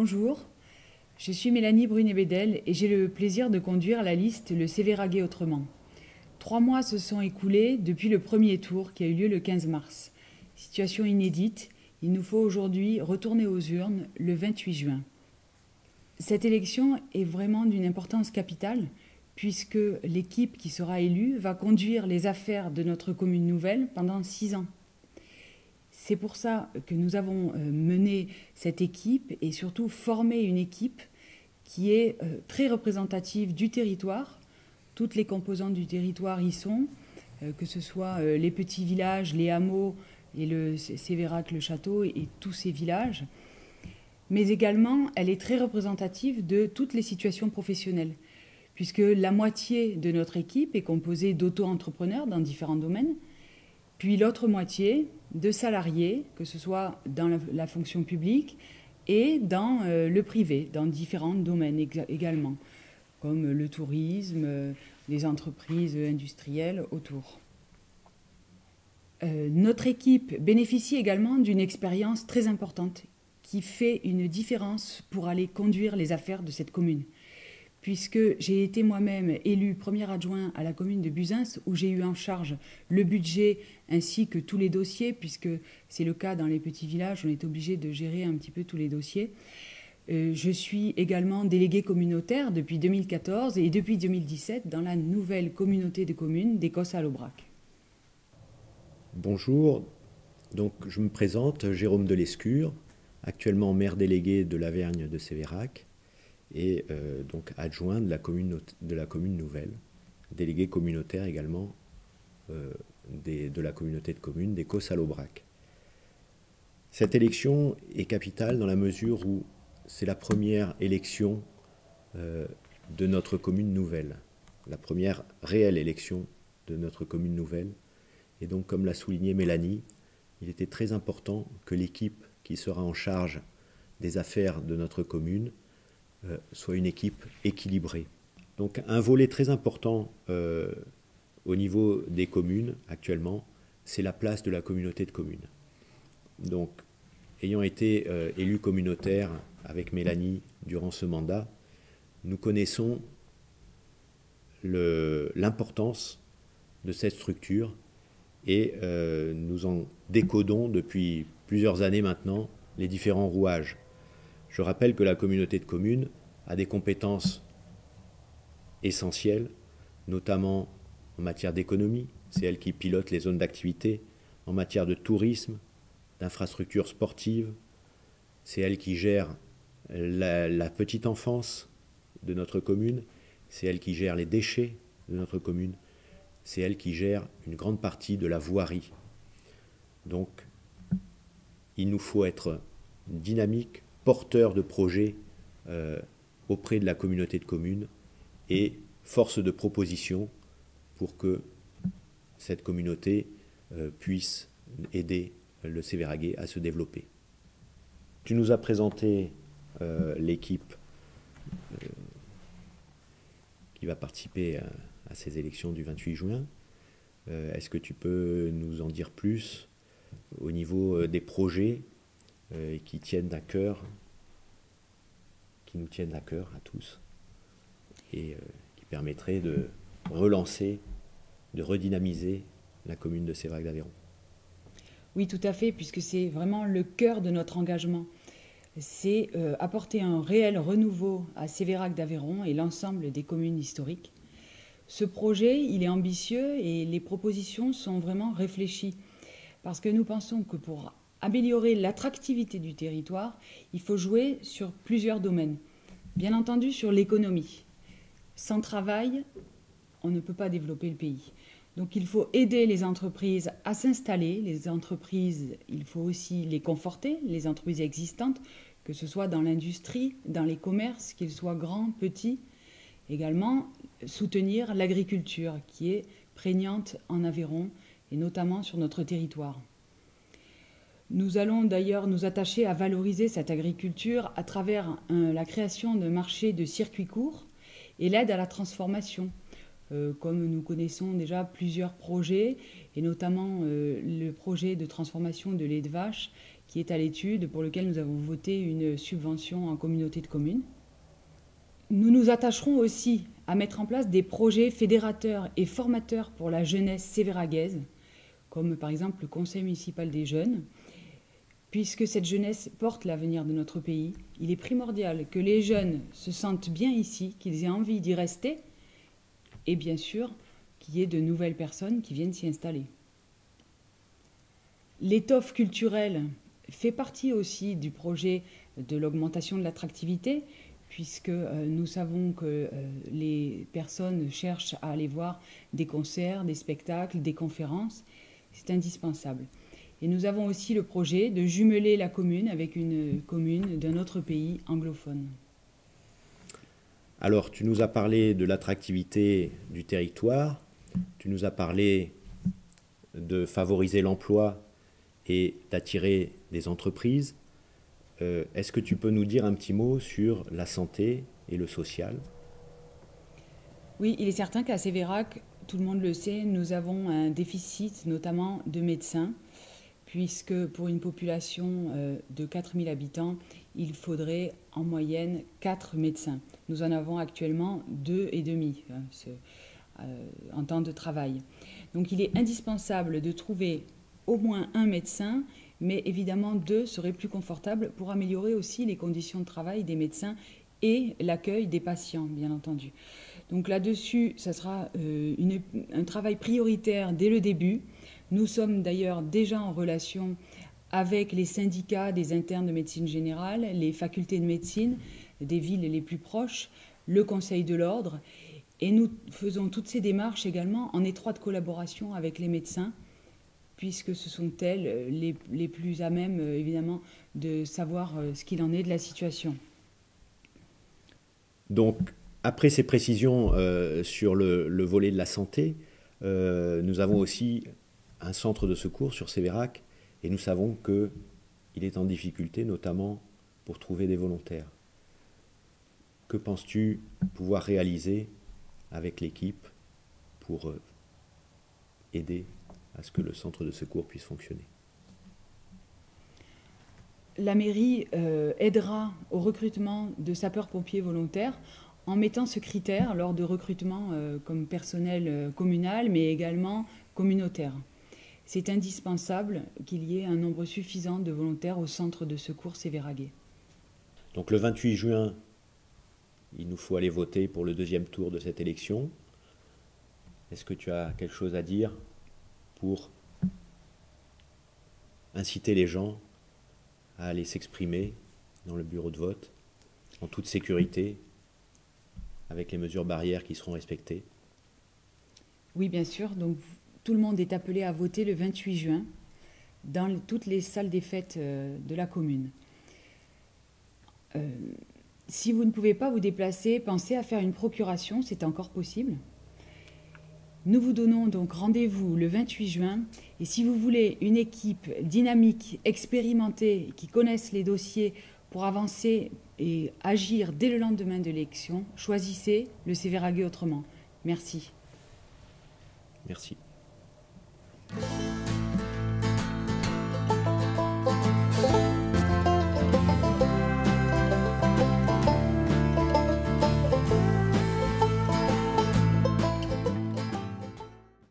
Bonjour, je suis Mélanie Brunet-Bédel et j'ai le plaisir de conduire la liste Le Sévéraguet autrement. 3 mois se sont écoulés depuis le premier tour qui a eu lieu le 15 mars. Situation inédite, il nous faut aujourd'hui retourner aux urnes le 28 juin. Cette élection est vraiment d'une importance capitale puisque l'équipe qui sera élue va conduire les affaires de notre commune nouvelle pendant 6 ans. C'est pour ça que nous avons mené cette équipe et surtout formé une équipe qui est très représentative du territoire. Toutes les composantes du territoire y sont, que ce soit les petits villages, les hameaux et le Sévérac, le château et tous ces villages. Mais également, elle est très représentative de toutes les situations professionnelles, puisque la moitié de notre équipe est composée d'auto-entrepreneurs dans différents domaines, puis l'autre moitié de salariés, que ce soit dans la fonction publique et dans le privé, dans différents domaines également, comme le tourisme, les entreprises industrielles autour. Notre équipe bénéficie également d'une expérience très importante qui fait une différence pour aller conduire les affaires de cette commune. Puisque j'ai été moi-même élue premier adjoint à la commune de Buzins, où j'ai eu en charge le budget ainsi que tous les dossiers, puisque c'est le cas dans les petits villages, on est obligé de gérer un petit peu tous les dossiers. Je suis également déléguée communautaire depuis 2014 et depuis 2017 dans la nouvelle communauté de communes d'Écosse-à-l'Aubrac. Bonjour, donc je me présente, Jérôme Delescure, actuellement maire délégué de l'Avergne de Sévérac, et donc adjoint de la commune nouvelle, délégué communautaire également de la communauté de communes d'Écosse-à-l'Aubrac. Cette élection est capitale dans la mesure où c'est la première élection de notre commune nouvelle, la première réelle élection de notre commune nouvelle. Et donc, comme l'a souligné Mélanie, il était très important que l'équipe qui sera en charge des affaires de notre commune soit une équipe équilibrée. Donc un volet très important au niveau des communes actuellement, c'est la place de la communauté de communes. Donc ayant été élu communautaire avec Mélanie durant ce mandat, nous connaissons l'importance de cette structure et nous en décodons depuis plusieurs années maintenant les différents rouages. Je rappelle que la communauté de communes a des compétences essentielles, notamment en matière d'économie, c'est elle qui pilote les zones d'activité, en matière de tourisme, d'infrastructures sportives, c'est elle qui gère la petite enfance de notre commune, c'est elle qui gère les déchets de notre commune, c'est elle qui gère une grande partie de la voirie. Donc, il nous faut être dynamique, porteur de projets auprès de la communauté de communes et force de proposition pour que cette communauté puisse aider le Sévéraguet à se développer. Tu nous as présenté l'équipe qui va participer à ces élections du 28 juin. Est-ce que tu peux nous en dire plus au niveau des projets qui tiennent à cœur, qui nous tiennent à cœur à tous, et qui permettraient de relancer, de redynamiser la commune de Sévérac-d'Aveyron? Oui, tout à fait, puisque c'est vraiment le cœur de notre engagement. C'est apporter un réel renouveau à Sévérac-d'Aveyron et l'ensemble des communes historiques. Ce projet, il est ambitieux et les propositions sont vraiment réfléchies, parce que nous pensons que pour améliorer l'attractivité du territoire, il faut jouer sur plusieurs domaines. Bien entendu, sur l'économie. Sans travail, on ne peut pas développer le pays. Donc il faut aider les entreprises à s'installer. Les entreprises, il faut aussi les conforter, les entreprises existantes, que ce soit dans l'industrie, dans les commerces, qu'ils soient grands, petits. Également, soutenir l'agriculture qui est prégnante en Aveyron et notamment sur notre territoire. Nous allons d'ailleurs nous attacher à valoriser cette agriculture à travers la création de marchés de circuits courts et l'aide à la transformation. Comme nous connaissons déjà plusieurs projets, et notamment le projet de transformation de lait de vache qui est à l'étude, pour lequel nous avons voté une subvention en communauté de communes. Nous nous attacherons aussi à mettre en place des projets fédérateurs et formateurs pour la jeunesse sévéragaise, comme par exemple le Conseil municipal des jeunes. Puisque cette jeunesse porte l'avenir de notre pays, il est primordial que les jeunes se sentent bien ici, qu'ils aient envie d'y rester, et bien sûr qu'il y ait de nouvelles personnes qui viennent s'y installer. L'étoffe culturelle fait partie aussi du projet de l'augmentation de l'attractivité, puisque nous savons que les personnes cherchent à aller voir des concerts, des spectacles, des conférences. C'est indispensable. Et nous avons aussi le projet de jumeler la commune avec une commune d'un autre pays anglophone. Alors, tu nous as parlé de l'attractivité du territoire, tu nous as parlé de favoriser l'emploi et d'attirer des entreprises. Est-ce que tu peux nous dire un petit mot sur la santé et le social? Oui, il est certain qu'à Sévérac, tout le monde le sait, nous avons un déficit notamment de médecins, puisque pour une population de 4000 habitants, il faudrait en moyenne 4 médecins. Nous en avons actuellement 2,5 en temps de travail. Donc il est indispensable de trouver au moins un médecin, mais évidemment 2 seraient plus confortables pour améliorer aussi les conditions de travail des médecins et l'accueil des patients, bien entendu. Donc là-dessus, ça sera un travail prioritaire dès le début. Nous sommes d'ailleurs déjà en relation avec les syndicats des internes de médecine générale, les facultés de médecine des villes les plus proches, le Conseil de l'Ordre, et nous faisons toutes ces démarches également en étroite collaboration avec les médecins, puisque ce sont elles les plus à même, évidemment, de savoir ce qu'il en est de la situation. Donc, après ces précisions sur le volet de la santé, nous avons aussi un centre de secours sur Sévérac et nous savons qu'il est en difficulté, notamment pour trouver des volontaires. Que penses-tu pouvoir réaliser avec l'équipe pour aider à ce que le centre de secours puisse fonctionner? La mairie aidera au recrutement de sapeurs-pompiers volontaires en mettant ce critère lors de recrutement comme personnel communal, mais également communautaire. C'est indispensable qu'il y ait un nombre suffisant de volontaires au centre de secours Sévéraguet. Donc le 28 juin, il nous faut aller voter pour le deuxième tour de cette élection. Est-ce que tu as quelque chose à dire pour inciter les gens à aller s'exprimer dans le bureau de vote en toute sécurité, avec les mesures barrières qui seront respectées? Oui, bien sûr. Donc, tout le monde est appelé à voter le 28 juin dans toutes les salles des fêtes de la commune. Si vous ne pouvez pas vous déplacer, pensez à faire une procuration, c'est encore possible. Nous vous donnons donc rendez-vous le 28 juin et si vous voulez une équipe dynamique, expérimentée, qui connaisse les dossiers pour avancer et agir dès le lendemain de l'élection, choisissez le Sévéraguet autrement. Merci. Merci.